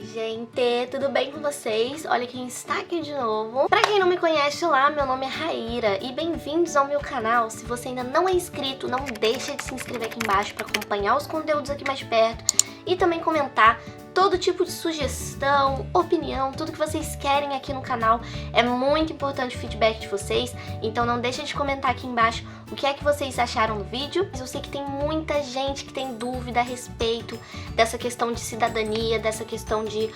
Oi gente, tudo bem com vocês? Olha quem está aqui de novo. Pra quem não me conhece, olá, meu nome é Raíra e bem-vindos ao meu canal. Se você ainda não é inscrito, não deixa de se inscrever aqui embaixo para acompanhar os conteúdos aqui mais perto e também comentar todo tipo de sugestão, opinião, tudo que vocês querem aqui no canal. É muito importante o feedback de vocês, então não deixa de comentar aqui embaixo o que é que vocês acharam do vídeo. Eu sei que tem muita gente que tem dúvida a respeito dessa questão de cidadania, dessa questão de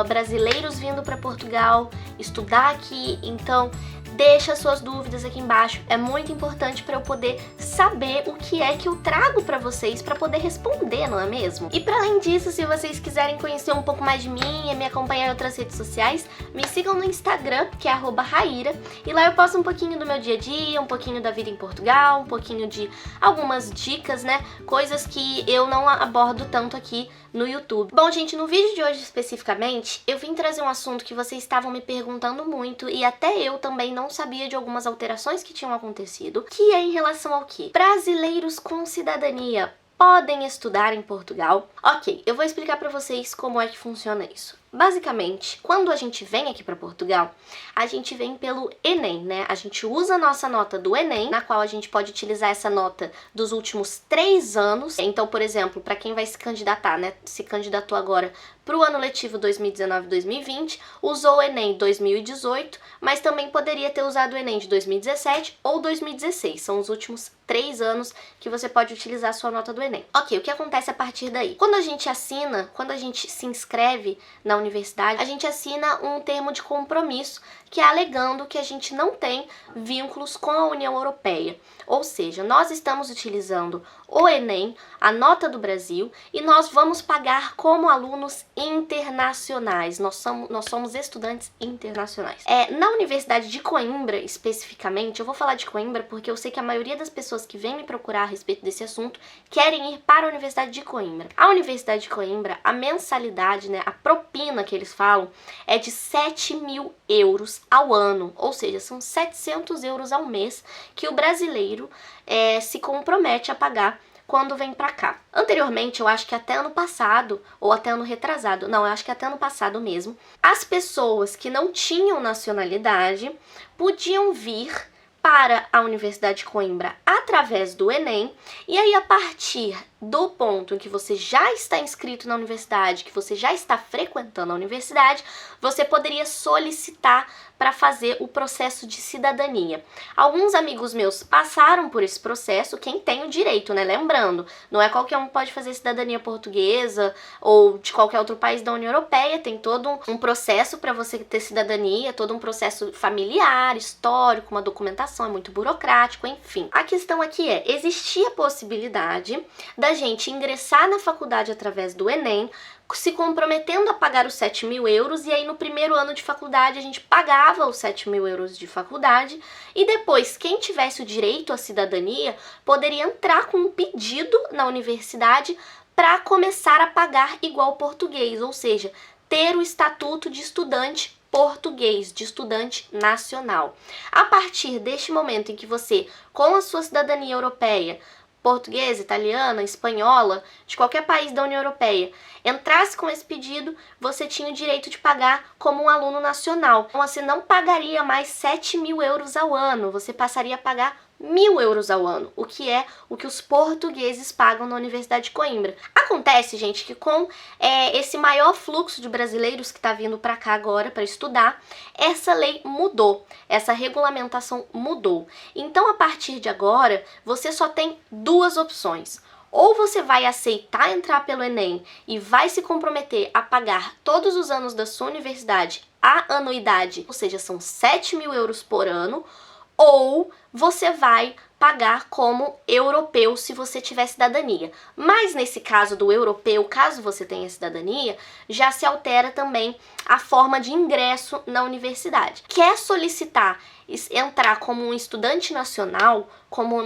brasileiros vindo para Portugal estudar aqui, então deixa suas dúvidas aqui embaixo, é muito importante para eu poder saber o que é que eu trago para vocês para poder responder, não é mesmo? E para além disso, se vocês quiserem conhecer um pouco mais de mim e me acompanhar em outras redes sociais, me sigam no Instagram, que é @Raíra, e lá eu posto um pouquinho do meu dia a dia, um pouquinho da vida em Portugal, um pouquinho de algumas dicas, né? Coisas que eu não abordo tanto aqui no YouTube. Bom, gente, no vídeo de hoje especificamente, eu vim trazer um assunto que vocês estavam me perguntando muito e até eu também não sabia de algumas alterações que tinham acontecido, que é em relação ao quê? Brasileiros com cidadania podem estudar em Portugal? Ok, eu vou explicar pra vocês como é que funciona isso. Basicamente, quando a gente vem aqui para Portugal, a gente vem pelo Enem, né? A gente usa a nossa nota do Enem, na qual a gente pode utilizar essa nota dos últimos 3 anos. Então, por exemplo, para quem vai se candidatar, né? Se candidatou agora para o ano letivo 2019-2020, usou o Enem 2018, mas também poderia ter usado o Enem de 2017 ou 2016. São os últimos 3 anos que você pode utilizar a sua nota do Enem. Ok, o que acontece a partir daí? Quando a gente assina, quando a gente se inscreve na universidade, a gente assina um termo de compromisso que é alegando que a gente não tem vínculos com a União Europeia. Ou seja, nós estamos utilizando o Enem, a nota do Brasil, e nós vamos pagar como alunos internacionais. Nós somos estudantes internacionais. Na Universidade de Coimbra, especificamente, eu vou falar de Coimbra porque eu sei que a maioria das pessoas que vêm me procurar a respeito desse assunto querem ir para a Universidade de Coimbra. A Universidade de Coimbra, a mensalidade, né, a propina que eles falam, é de 7.000 euros ao ano, ou seja, são 700 euros ao mês que o brasileiro se compromete a pagar quando vem pra cá. Anteriormente, eu acho que até ano passado, ou até ano retrasado, não, eu acho que até ano passado mesmo, as pessoas que não tinham nacionalidade podiam vir para a Universidade de Coimbra através do Enem, e aí a partir do ponto em que você já está inscrito na universidade, que você já está frequentando a universidade, você poderia solicitar para fazer o processo de cidadania. Alguns amigos meus passaram por esse processo, quem tem o direito, né? Lembrando, não é qualquer um que pode fazer cidadania portuguesa ou de qualquer outro país da União Europeia, tem todo um processo para você ter cidadania, todo um processo familiar, histórico, uma documentação, é muito burocrático, enfim. A questão aqui é, existia a possibilidade da gente ingressar na faculdade através do Enem, se comprometendo a pagar os 7.000 euros, e aí no primeiro ano de faculdade a gente pagava os 7.000 euros de faculdade, e depois quem tivesse o direito à cidadania poderia entrar com um pedido na universidade para começar a pagar igual português, ou seja, ter o estatuto de estudante português, de estudante nacional. A partir deste momento em que você, com a sua cidadania europeia, portuguesa, italiana, espanhola, de qualquer país da União Europeia, entrasse com esse pedido, você tinha o direito de pagar como um aluno nacional. Então você não pagaria mais 7.000 euros ao ano, você passaria a pagar 1.000 euros ao ano, o que é o que os portugueses pagam na Universidade de Coimbra. Acontece, gente, que com esse maior fluxo de brasileiros que está vindo para cá agora para estudar, essa lei mudou, essa regulamentação mudou. Então, a partir de agora, você só tem 2 opções. Ou você vai aceitar entrar pelo Enem e vai se comprometer a pagar todos os anos da sua universidade a anuidade, ou seja, são 7.000 euros por ano, ou você vai pagar como europeu se você tiver cidadania. Mas nesse caso do europeu, caso você tenha cidadania, já se altera também a forma de ingresso na universidade. Quer solicitar entrar como um estudante nacional, como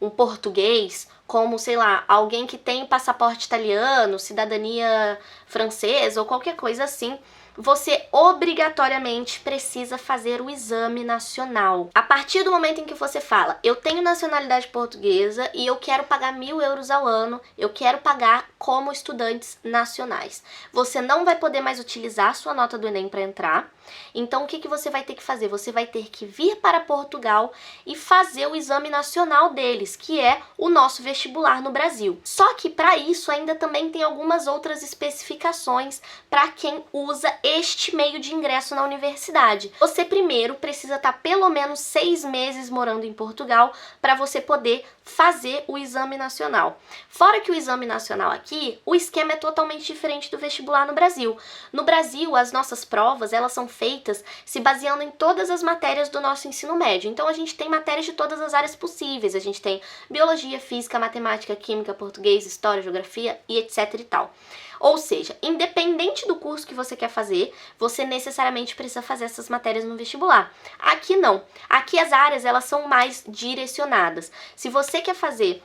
um português, como, sei lá, alguém que tem passaporte italiano, cidadania francesa ou qualquer coisa assim, você obrigatoriamente precisa fazer o exame nacional. A partir do momento em que você fala, eu tenho nacionalidade portuguesa e eu quero pagar 1.000 euros ao ano, eu quero pagar como estudantes nacionais. Você não vai poder mais utilizar a sua nota do Enem para entrar. Então, o que você vai ter que fazer? Você vai ter que vir para Portugal e fazer o exame nacional deles, que é o nosso vestibular no Brasil. Só que para isso ainda também tem algumas outras especificações para quem usa este meio de ingresso na universidade. Você primeiro precisa estar pelo menos 6 meses morando em Portugal para você poder fazer o exame nacional. Fora que o exame nacional aqui, o esquema é totalmente diferente do vestibular no Brasil. No Brasil, as nossas provas, elas são feitas se baseando em todas as matérias do nosso ensino médio. Então a gente tem matérias de todas as áreas possíveis. A gente tem biologia, física, matemática, química, português, história, geografia e etc e tal. Ou seja, independente do curso que você quer fazer, você necessariamente precisa fazer essas matérias no vestibular. Aqui não. Aqui as áreas, elas são mais direcionadas. Se você quer fazer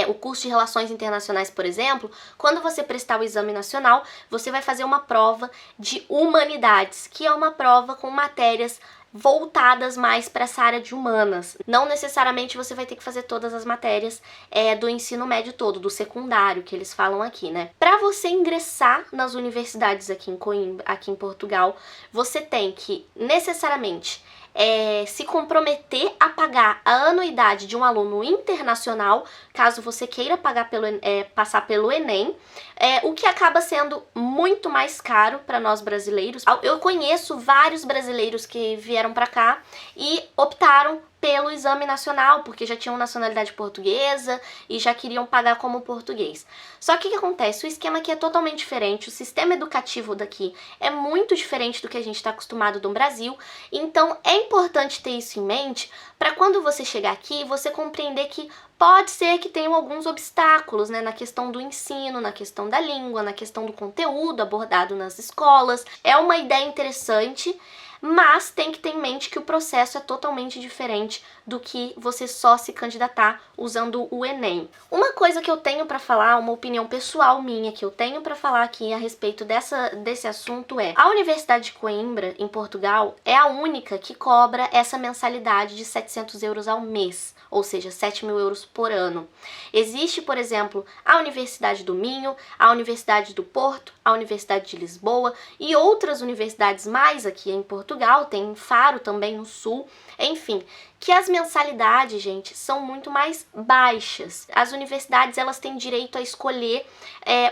o curso de Relações Internacionais, por exemplo, quando você prestar o exame nacional, você vai fazer uma prova de Humanidades, que é uma prova com matérias voltadas mais para essa área de humanas. Não necessariamente você vai ter que fazer todas as matérias do ensino médio todo, do secundário, que eles falam aqui, né? Para você ingressar nas universidades aqui em Coimbra, aqui em Portugal, você tem que necessariamente se comprometer a pagar a anuidade de um aluno internacional, caso você queira pagar passar pelo Enem, o que acaba sendo muito mais caro para nós brasileiros. Eu conheço vários brasileiros que vieram para cá e optaram pelo exame nacional, porque já tinham nacionalidade portuguesa e já queriam pagar como português. Só que o que acontece? O esquema aqui é totalmente diferente, o sistema educativo daqui é muito diferente do que a gente está acostumado no Brasil, então é importante ter isso em mente para quando você chegar aqui, você compreender que pode ser que tenham alguns obstáculos, né, na questão do ensino, na questão da língua, na questão do conteúdo abordado nas escolas. É uma ideia interessante, mas tem que ter em mente que o processo é totalmente diferente do que você só se candidatar usando o Enem. Uma coisa que eu tenho para falar, uma opinião pessoal minha que eu tenho para falar aqui a respeito desse assunto é: a Universidade de Coimbra, em Portugal, é a única que cobra essa mensalidade de 700 euros ao mês, ou seja, 7.000 euros por ano. Existe, por exemplo, a Universidade do Minho, a Universidade do Porto, a Universidade de Lisboa e outras universidades mais aqui em Portugal, tem Faro também no sul, enfim, que as mensalidades, gente, são muito mais baixas. As universidades, elas têm direito a escolher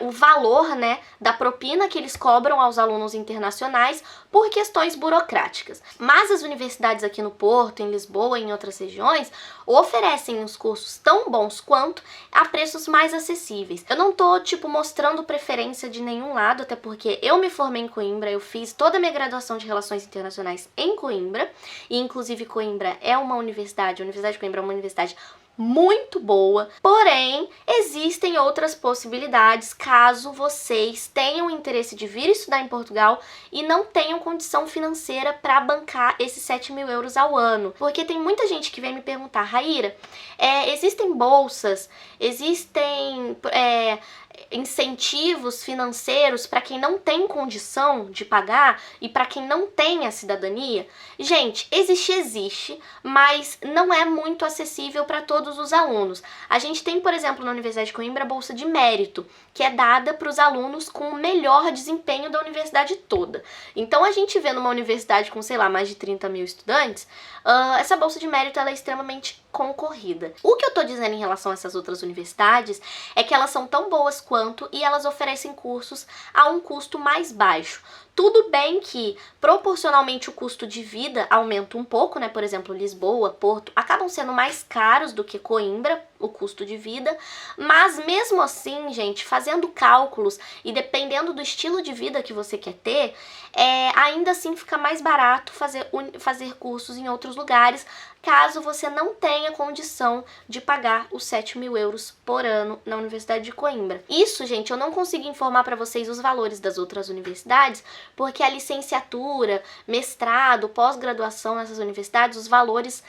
o valor, né, da propina que eles cobram aos alunos internacionais por questões burocráticas. Mas as universidades aqui no Porto, em Lisboa e em outras regiões oferecem uns cursos tão bons quanto a preços mais acessíveis. Eu não tô, mostrando preferência de nenhum lado, até porque eu me formei em Coimbra, eu fiz toda a minha graduação de Relações Internacionais em Coimbra, e inclusive Coimbra é uma universidade, a Universidade de Coimbra é uma universidade muito boa, porém existem outras possibilidades caso vocês tenham interesse de vir estudar em Portugal e não tenham condição financeira para bancar esses 7.000 euros ao ano, porque tem muita gente que vem me perguntar: Raíra, existem bolsas, existem incentivos financeiros para quem não tem condição de pagar e para quem não tem a cidadania? Gente, existe, mas não é muito acessível para todos os alunos. A gente tem, por exemplo, na Universidade de Coimbra, a Bolsa de Mérito, que é dada para os alunos com o melhor desempenho da universidade toda. Então a gente vê numa universidade com, sei lá, mais de 30.000 estudantes, essa Bolsa de Mérito ela é extremamente concorrida. O que eu tô dizendo em relação a essas outras universidades é que elas são tão boas quanto e elas oferecem cursos a um custo mais baixo. Tudo bem que, proporcionalmente, o custo de vida aumenta um pouco, né? Por exemplo, Lisboa, Porto, acabam sendo mais caros do que Coimbra, o custo de vida, mas mesmo assim, gente, fazendo cálculos e dependendo do estilo de vida que você quer ter, ainda assim fica mais barato fazer cursos em outros lugares, caso você não tenha condição de pagar os 7.000 euros por ano na Universidade de Coimbra. Isso, gente, eu não consigo informar para vocês os valores das outras universidades, porque a licenciatura, mestrado, pós-graduação nessas universidades, os valores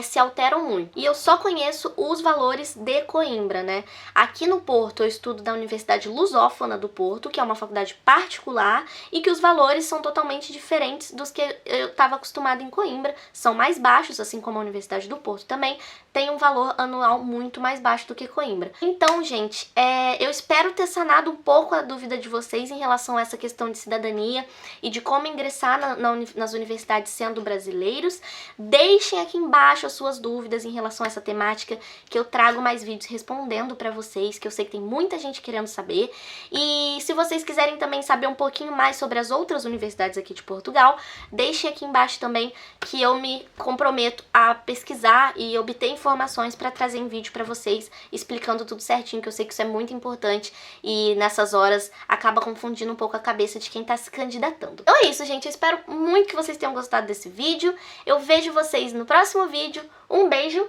se alteram muito. E eu só conheço os valores de Coimbra, né? Aqui no Porto eu estudo da Universidade Lusófona do Porto, que é uma faculdade particular, e que os valores são totalmente diferentes dos que eu estava acostumada em Coimbra. São mais baixos, assim como a Universidade do Porto também tem um valor anual muito mais baixo do que Coimbra. Então, gente, eu espero ter sanado um pouco a dúvida de vocês em relação a essa questão de cidadania e de como ingressar nas universidades sendo brasileiros. Deixem aqui embaixo as suas dúvidas em relação a essa temática, que eu trago mais vídeos respondendo pra vocês, que eu sei que tem muita gente querendo saber. E se vocês quiserem também saber um pouquinho mais sobre as outras universidades aqui de Portugal, deixem aqui embaixo também, que eu me comprometo a pesquisar e obter informações para trazer em vídeo para vocês, explicando tudo certinho, que eu sei que isso é muito importante e nessas horas acaba confundindo um pouco a cabeça de quem tá se candidatando. Então é isso, gente, eu espero muito que vocês tenham gostado desse vídeo, eu vejo vocês no próximo vídeo, um beijo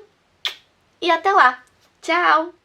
e até lá, tchau!